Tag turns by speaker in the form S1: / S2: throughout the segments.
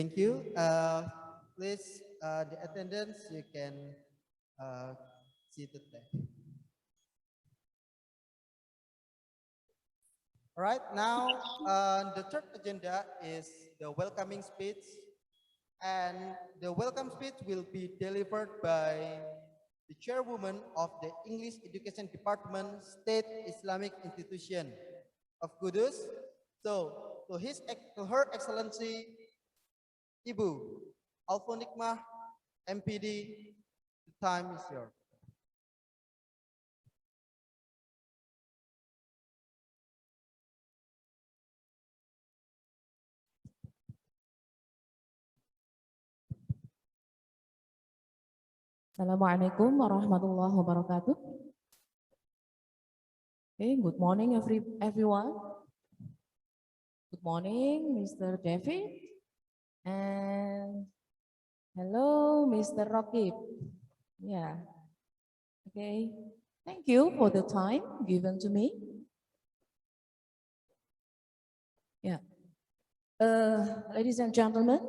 S1: Thank you. Please, the attendance, you can sit there. All right, now the third agenda is the welcoming speech, and the welcome speech will be delivered by the chairwoman of the English Education Department, State Islamic Institution of Kudus. So, to Her Excellency Ibu Alfonikmah, MPD, the time is yours.
S2: Assalamualaikum warahmatullahi wabarakatuh. Okay, good morning everyone. Good morning, Mr. David. And hello, Mr. Raqib. Yeah. Okay. Thank you for the time given to me. Yeah. Ladies and gentlemen,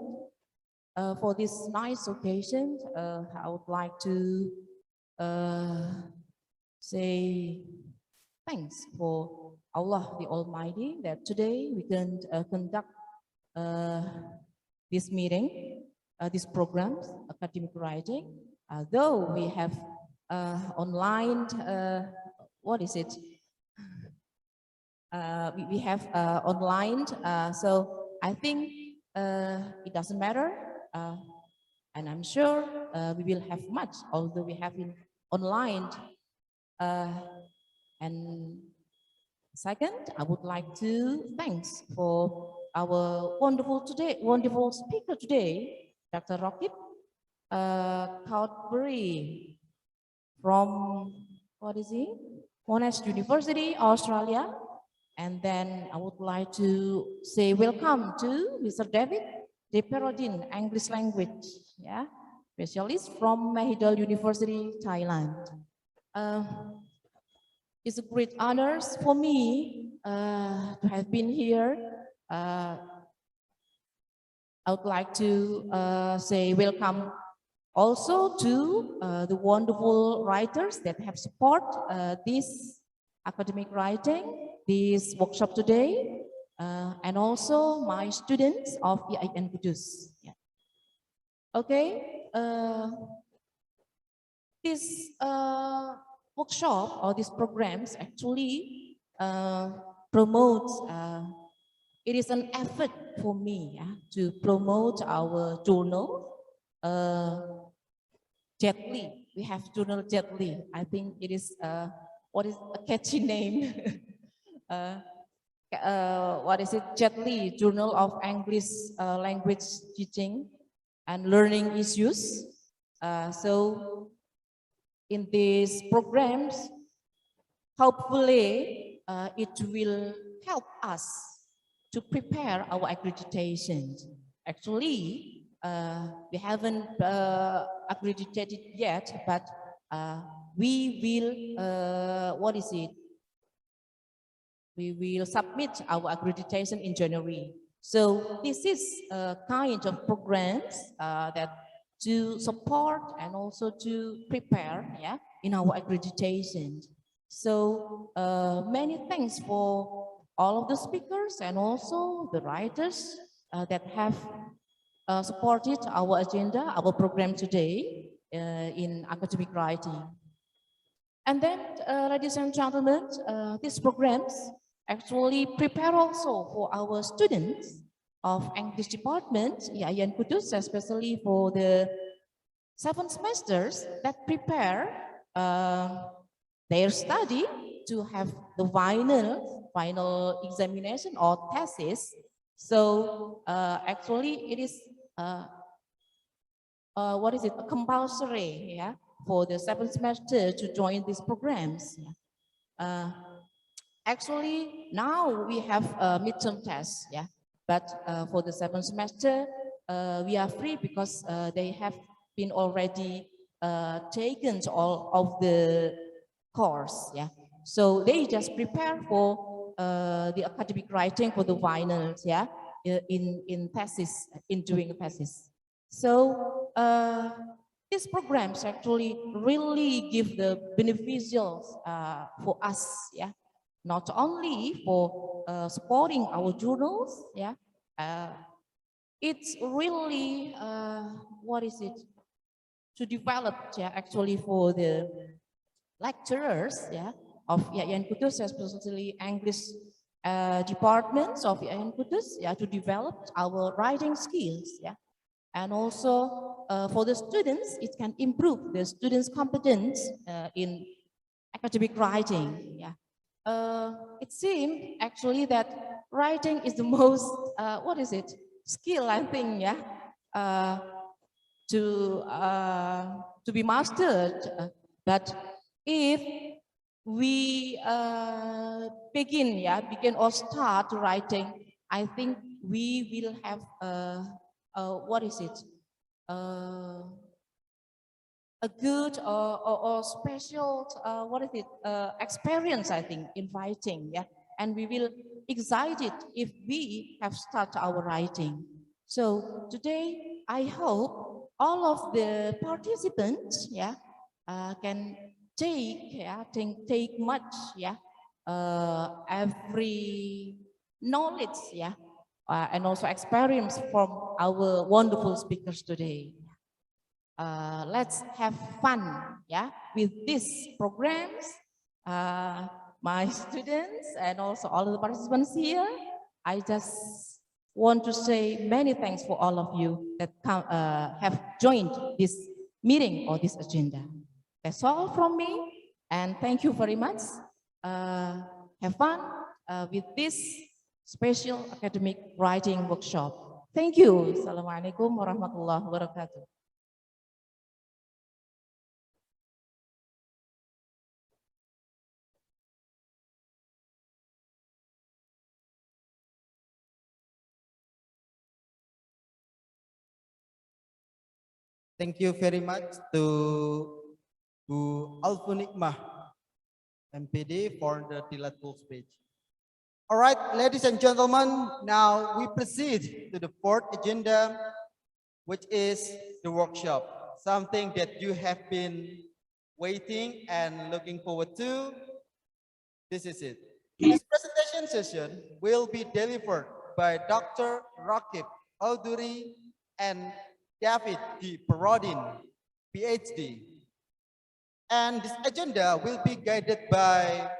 S2: for this nice occasion, I would like to say thanks for Allah the Almighty that today we can conduct this meeting, this program, academic writing. Though we have online, we have online, so I think it doesn't matter. And I'm sure we will have much, although we have in online. And second, I would like to thanks for our wonderful speaker today, Dr. Raqib Chowdhury from Monash University, Australia. And then I would like to say welcome to Mr. David Perrodin, English language, specialist from Mahidol University, Thailand. It's a great honor for me to have been here. I would like to say welcome also to the wonderful writers that have supported this academic writing, this workshop today. And also my students of EIN Kudus. Yeah. Okay, this workshop or these programs actually promotes, it is an effort for me to promote our journal, JETLI. We have journal JETLI. I think it is, what is a catchy name? JETLI, Journal of English Language Teaching and Learning Issues. So in these programs, hopefully it will help us to prepare our accreditation. Actually, we haven't accredited yet, but we will, we will submit our accreditation in January. So this is a kind of programs that to support and also to prepare in our accreditation. So many thanks for all of the speakers and also the writers that have supported our agenda, our program today in academic writing. And then, ladies and gentlemen, these programs actually prepare also for our students of English department, EIN Kudus, especially for the 7 semesters that prepare their study to have the final examination or thesis. So actually it is a compulsory for the 7th semester to join these programs. Actually, now we have a midterm test, but for the 7th semester, we are free because they have been already taken all of the course, So they just prepare for the academic writing for the finals, in thesis, in doing a thesis. So these programs actually really give the beneficials for us, yeah, not only for supporting our journals, yeah, it's really what is it, to develop, yeah, actually for the lecturers, yeah, of IAIN Kudus, especially English departments of IAIN Kudus, yeah, to develop our writing skills, yeah. And also for the students, it can improve the students' competence in academic writing, yeah. It seems actually that writing is the most, what is it, skill, I think, yeah, to be mastered. But if we begin or start writing, I think we will have what is it, a good or special what is it, experience, I think, in writing, yeah. And we will excited if we have started our writing. So today I hope all of the participants, yeah, can take much, yeah, every knowledge, yeah, and also experience from our wonderful speakers today. Let's have fun, yeah, with these programs. My students and also all of the participants here, I just want to say many thanks for all of you that have joined this meeting or this agenda. That's all from me, and thank you very much. Have fun with this special academic writing workshop. Thank you. Assalamualaikum warahmatullahi wabarakatuh.
S1: Thank you very much to Bu Alfunikmah, MPD, for the delightful speech. All right, ladies and gentlemen, now we proceed to the fourth agenda, which is the workshop, something that you have been waiting and looking forward to. This is it. This presentation session will be delivered by Dr. Raqib Chowdhury and David D. Perrodin, PhD. And this agenda will be guided by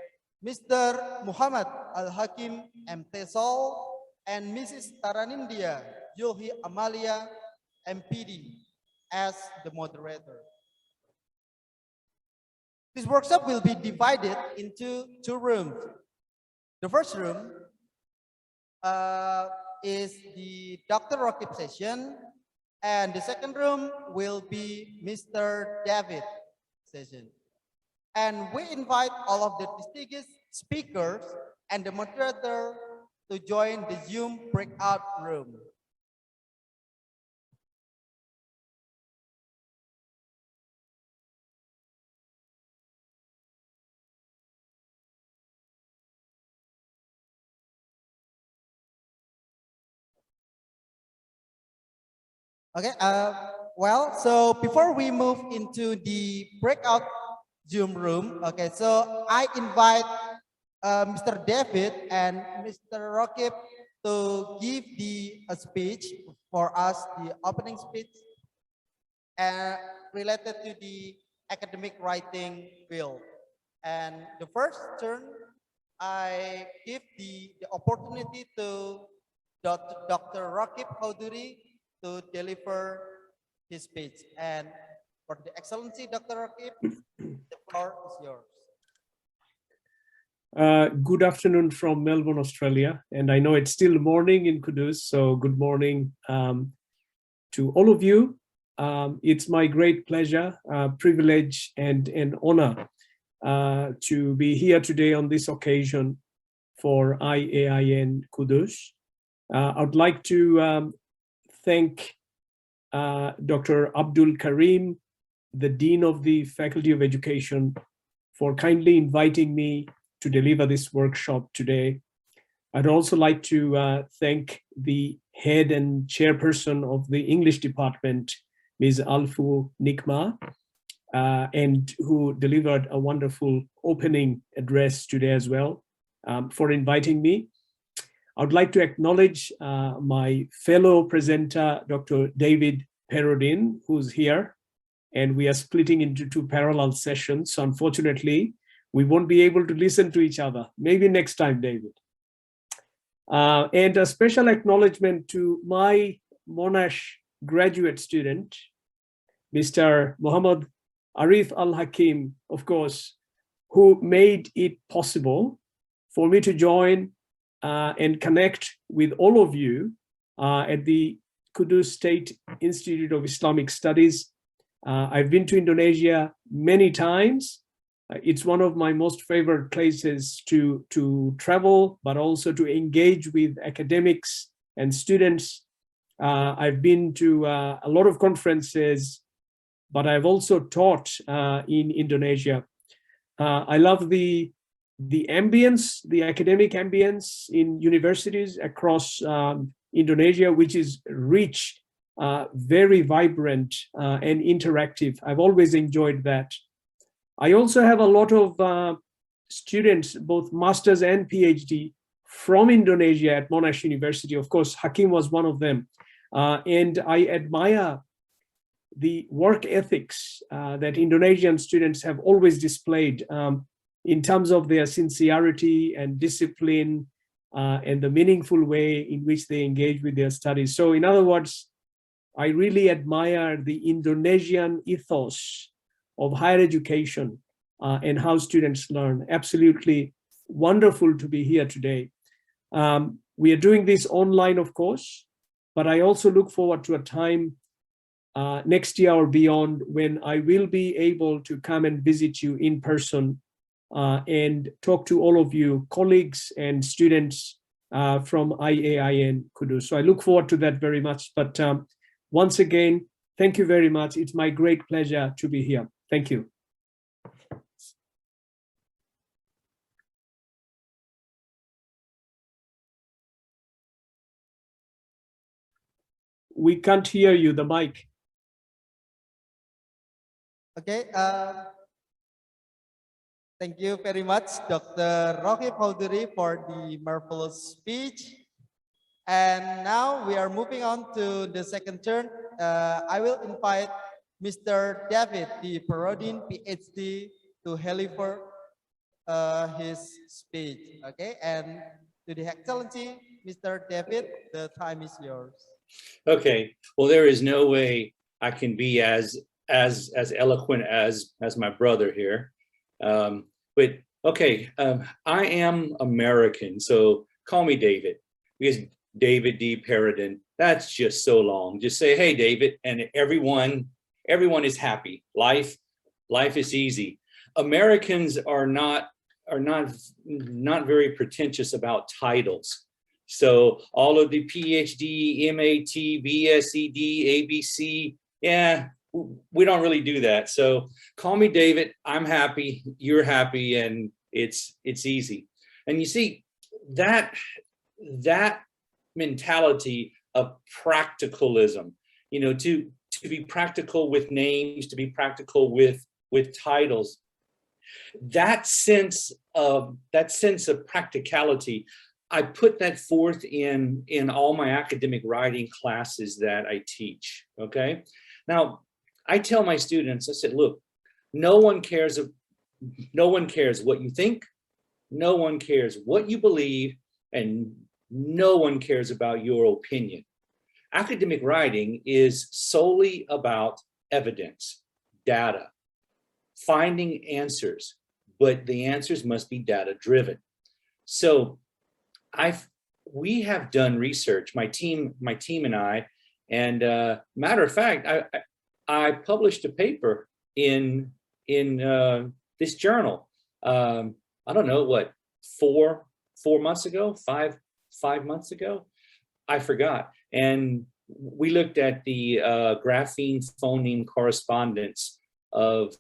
S1: Mr. Muhammad Al-Hakim M. Tesol and Mrs. Taranindia Yulhi Amalia, MPD, as the moderator. This workshop will be divided into two rooms. The first room is the Dr. Raqib session, and the second room will be Mr. David session. And we invite all of the distinguished speakers and the moderator to join the Zoom breakout room. Okay, well, so before we move into the breakout Zoom room, okay, so I invite Mr. David and Mr. Raqib to give the speech for us, the opening speech, related to the academic writing field. And the first turn, I give the opportunity to Dr. Raqib Chowdhury to deliver his speech. And for the Excellency, Dr. Raqib, the floor is yours.
S3: Good afternoon from Melbourne, Australia. And I know it's still morning in Kudus, so good morning to all of you. It's my great pleasure, privilege, and an honor to be here today on this occasion for IAIN Kudus. I would like to thank Dr. Abdul Karim, the Dean of the Faculty of Education, for kindly inviting me to deliver this workshop today. I'd also like to thank the head and chairperson of the English department, Ms. Alfu Nikma, and who delivered a wonderful opening address today as well, for inviting me. I would like to acknowledge my fellow presenter, Dr. David Perrodin, who's here, and we are splitting into 2 parallel sessions. So unfortunately, we won't be able to listen to each other. Maybe next time, David. And a special acknowledgement to my Monash graduate student, Mr. Muhammad Arif Al-Hakim, of course, who made it possible for me to join and connect with all of you at the Kudus State Institute of Islamic Studies. I've been to Indonesia many times. It's one of my most favorite places to travel, but also to engage with academics and students. I've been to a lot of conferences, but I've also taught in Indonesia. I love the ambience, the academic ambience in universities across Indonesia, which is rich, very vibrant and interactive. I've always enjoyed that. I also have a lot of students, both masters and PhD, from Indonesia at Monash University. Of course, Hakim was one of them. And I admire the work ethics that Indonesian students have always displayed in terms of their sincerity and discipline and the meaningful way in which they engage with their studies. So in other words, I really admire the Indonesian ethos of higher education and how students learn. Absolutely wonderful to be here today. We are doing this online, of course, but I also look forward to a time next year or beyond when I will be able to come and visit you in person and talk to all of you, colleagues and students from IAIN Kudus. So I look forward to that very much. But once again, thank you very much. It's my great pleasure to be here. Thank you. We can't hear you, the mic.
S1: Okay. Thank you very much, Dr. Raqib Chowdhury, for the marvelous speech. And now we are moving on to the second turn. I will invite Mr. David, the Perrodin PhD, to deliver his speech. Okay, and to the Excellency, Mr. David, the time is yours.
S4: Okay, well, there is no way I can be as eloquent as my brother here. But okay, I am American, so call me David, because David D. Perrodin, that's just so long. Just say, hey, David, and everyone is happy. Life is easy. Americans are not very pretentious about titles. So all of the PhD, MAT, BSED, ABC, yeah, we don't really do that. So call me David, I'm happy, you're happy, and it's easy. And you see, that mentality of practicalism, you know, to be practical with names, to be practical with titles, that sense of practicality, I put that forth in all my academic writing classes that I teach. Okay, now I tell my students, I said, look, no one cares what you think, no one cares what you believe, and no one cares about your opinion. Academic writing is solely about evidence, data, finding answers, but the answers must be data driven. So we have done research, my team and I, and matter of fact, I published a paper in this journal. I don't know what, 4 months ago, five months ago, I forgot. And we looked at the grapheme phoneme correspondence of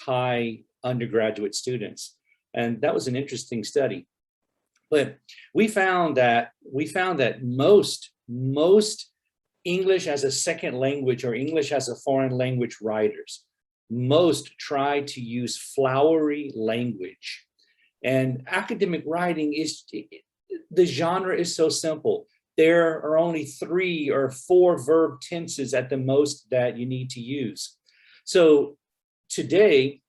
S4: Thai undergraduate students, and that was an interesting study. But we found that most English as a second language or English as a foreign language writers, most try to use flowery language. And academic writing is, the genre is so simple. There are only 3 or 4 verb tenses at the most that you need to use. So today,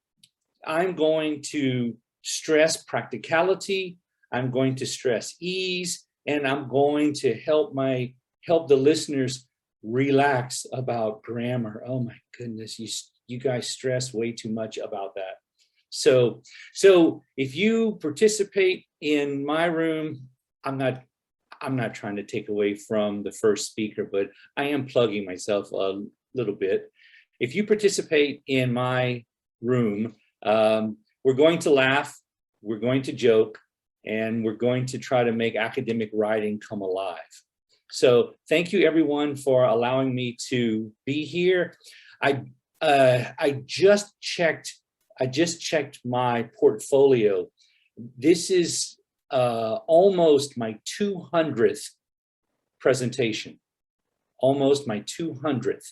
S4: I'm going to stress practicality, I'm going to stress ease, and I'm going to help the listeners relax about grammar. Oh my goodness, you guys stress way too much about that. So if you participate in my room, I'm not trying to take away from the first speaker, but I am plugging myself a little bit. If you participate in my room, we're going to laugh, we're going to joke, and we're going to try to make academic writing come alive. So thank you everyone for allowing me to be here. I just checked my portfolio. This is almost my 200th presentation, almost my 200th.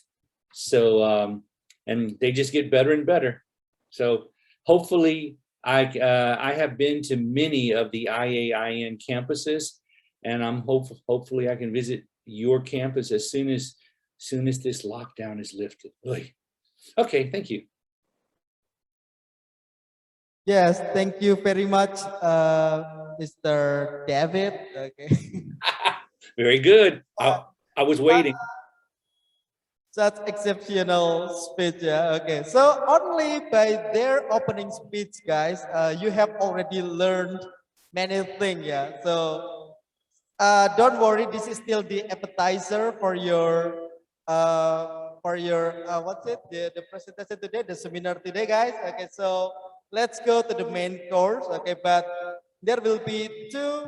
S4: So, and they just get better and better. So hopefully I have been to many of the IAIN campuses, and I'm hopefully I can visit your campus as soon as this lockdown is lifted. Okay, thank you.
S1: Yes, thank you very much, Mr. David. Okay.
S4: Very good. I was waiting.
S1: Such exceptional speech, yeah. Okay, so only by their opening speech, guys, you have already learned many things, yeah. So don't worry, this is still the appetizer for your what's it, the presentation today, the seminar today, guys. Okay, so let's go to the main course. Okay, but there will be 2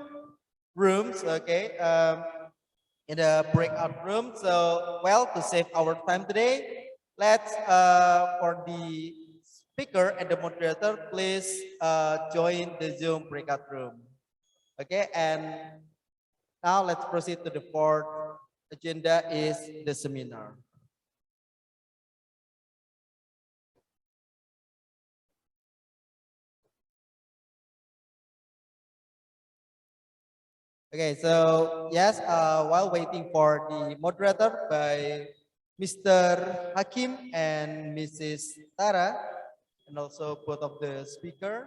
S1: rooms. Okay. In the breakout room. So, well, to save our time today, let's, for the speaker and the moderator, please join the Zoom breakout room. Okay, and now let's proceed to the 4th agenda is the seminar. Okay, so yes, while waiting for the moderator by Mr. Hakim and Mrs. Tara, and also both of the speaker.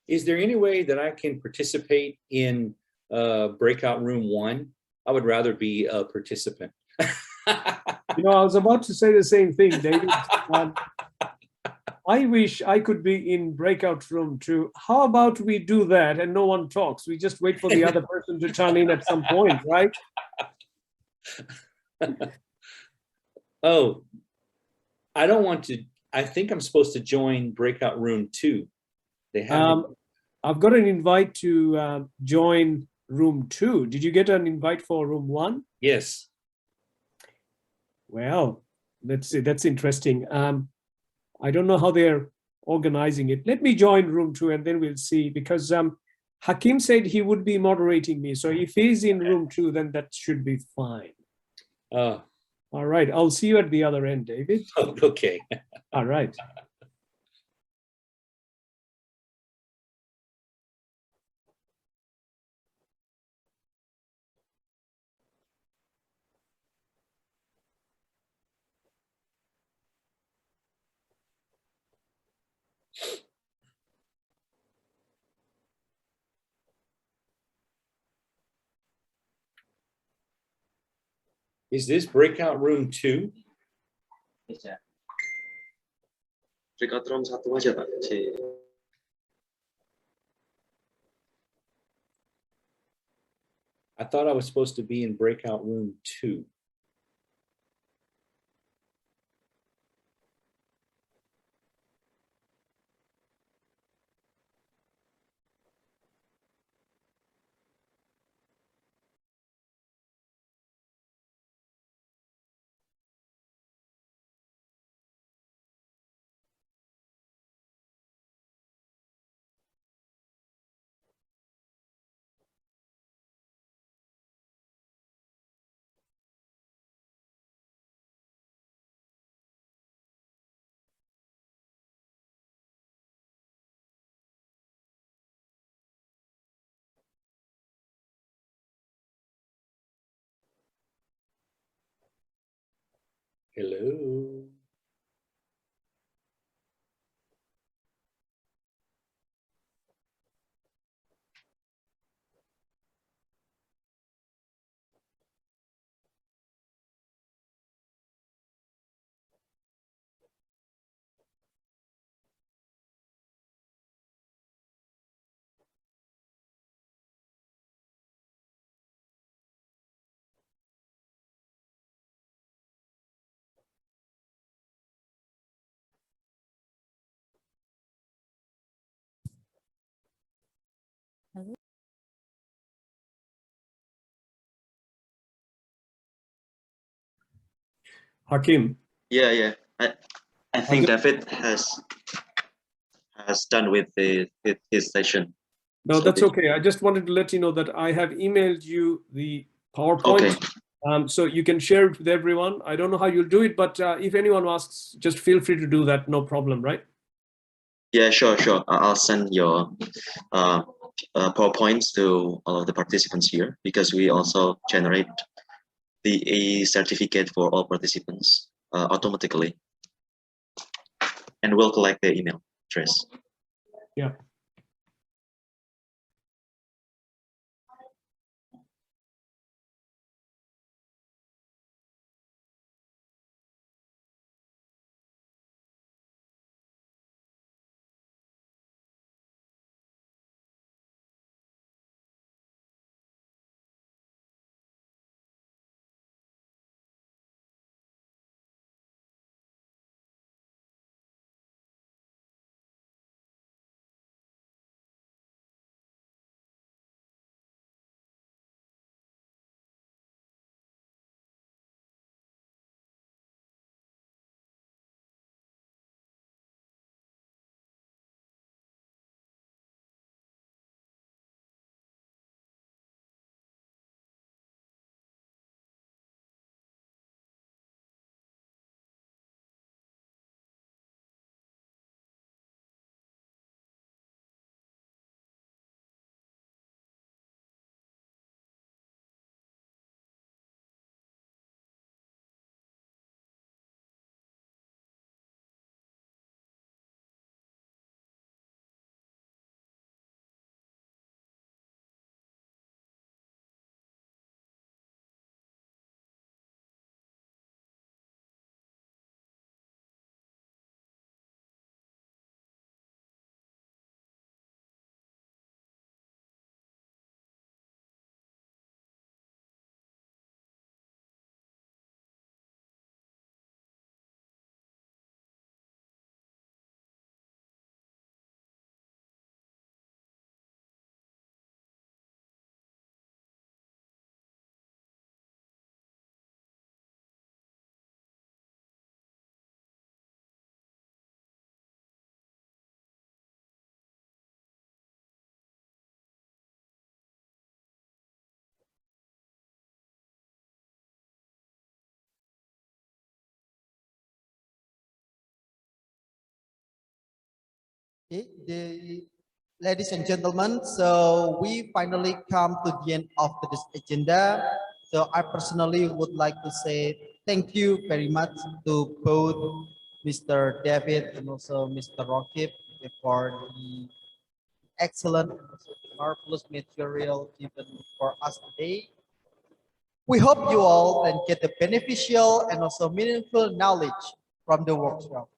S4: Is there any way that I can participate in breakout room 1? I would rather be a participant.
S3: You know, I was about to say the same thing, David. I wish I could be in breakout room 2. How about we do that and no one talks? We just wait for the other person to turn in at some point, right?
S4: Oh, I don't want to. I think I'm supposed to join breakout room 2. They have.
S3: I've got an invite to join room 2. Did you get an invite for room 1?
S4: Yes.
S3: Well, let's see. That's interesting. I don't know how they're organizing it. Let me join room 2 and then we'll see, because Hakim said he would be moderating me. So if he's in room 2, then that should be fine. All right. I'll see you at the other end, David.
S4: Okay.
S3: All right.
S4: Is this breakout room 2?
S5: Breakout room 1 aja, Pak.
S4: I thought I was supposed to be in breakout room 2. Hello.
S3: Hakim.
S5: Yeah. I think David has done with his session.
S3: No,
S5: So
S3: that's okay. I just wanted to let you know that I have emailed you the PowerPoint.
S5: Okay.
S3: So you can share it with everyone. I don't know how you'll do it, but if anyone asks, just feel free to do that. No problem, right?
S5: Yeah, sure. I'll send your PowerPoints to all of the participants here, because we also generate the certificate for all participants automatically, and we'll collect the email address.
S3: Yeah.
S1: Ladies and gentlemen, so we finally come to the end of this agenda. So I personally would like to say thank you very much to both Mr. David and also Mr. Raqib for the excellent and also marvelous material given for us today. We hope you all can get the beneficial and also meaningful knowledge from the workshop.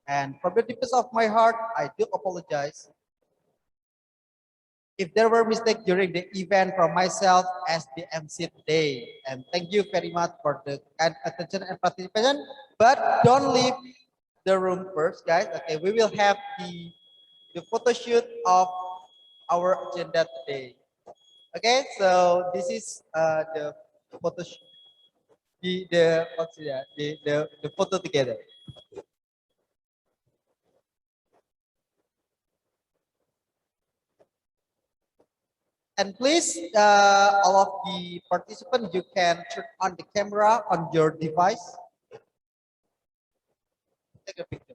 S1: And from the deepest of my heart, I do apologize if there were mistakes during the event from myself as the MC today. And thank you very much for the kind attention and participation. But don't leave the room first, guys. Okay, we will have the photo shoot of our agenda today. Okay, so this is the photo the what's it, the photo together. And please, all of the participants, you can turn on the camera on your device. Take a picture.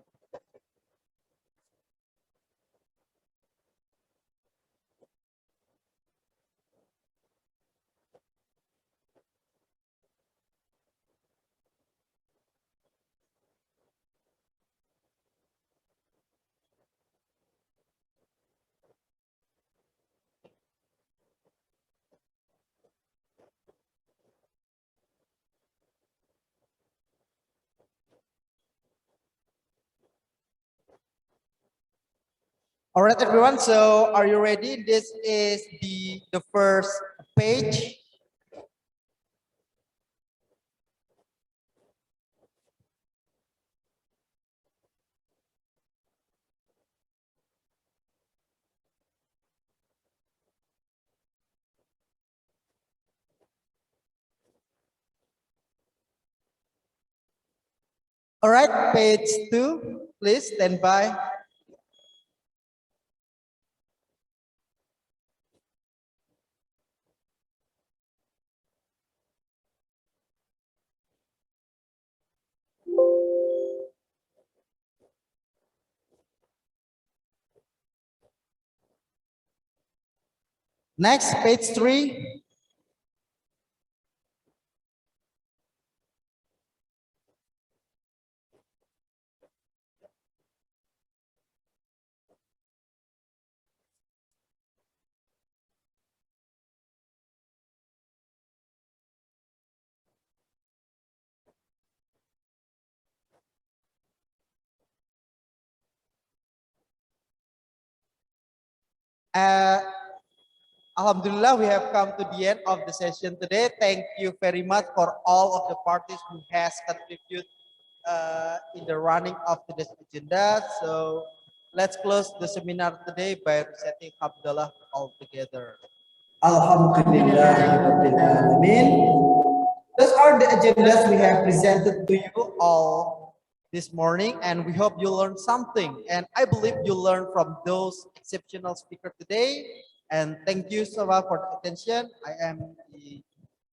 S1: All right, everyone. So, are you ready? This is the first page. All right, page 2. Please stand by. Next, page 3. Alhamdulillah, we have come to the end of the session today. Thank you very much for all of the parties who has contributed in the running of today's agenda. So let's close the seminar today by reciting Hamdalah all together. Alhamdulillahirrahmanirrahim. Those are the agendas we have presented to you all this morning, and we hope you learned something. And I believe you learned from those exceptional speakers today. And thank you so much for the attention. I am the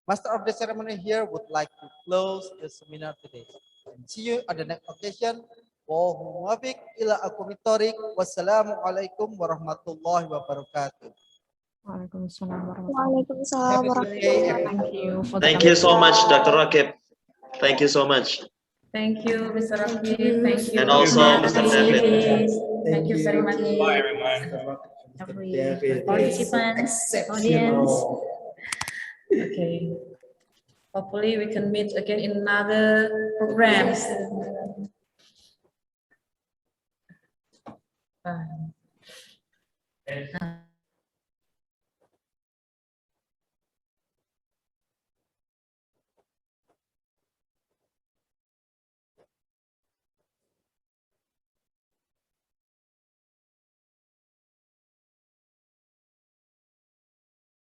S1: master of the ceremony here, would like to close the seminar today. And see you on the next occasion. Wassalamualaikum warahmatullahi wabarakatuh.
S6: Waalaikumsalam warahmatullahi wabarakatuh.
S5: Thank you so much, Dr. Raqib. Thank you so much.
S7: Thank you, Mr. Raqib. Thank you.
S5: And also Mr. David.
S7: Thank you very much.
S4: Bye, everyone.
S7: Every participants, audience. Okay. Hopefully we can meet again in another programs. Bye.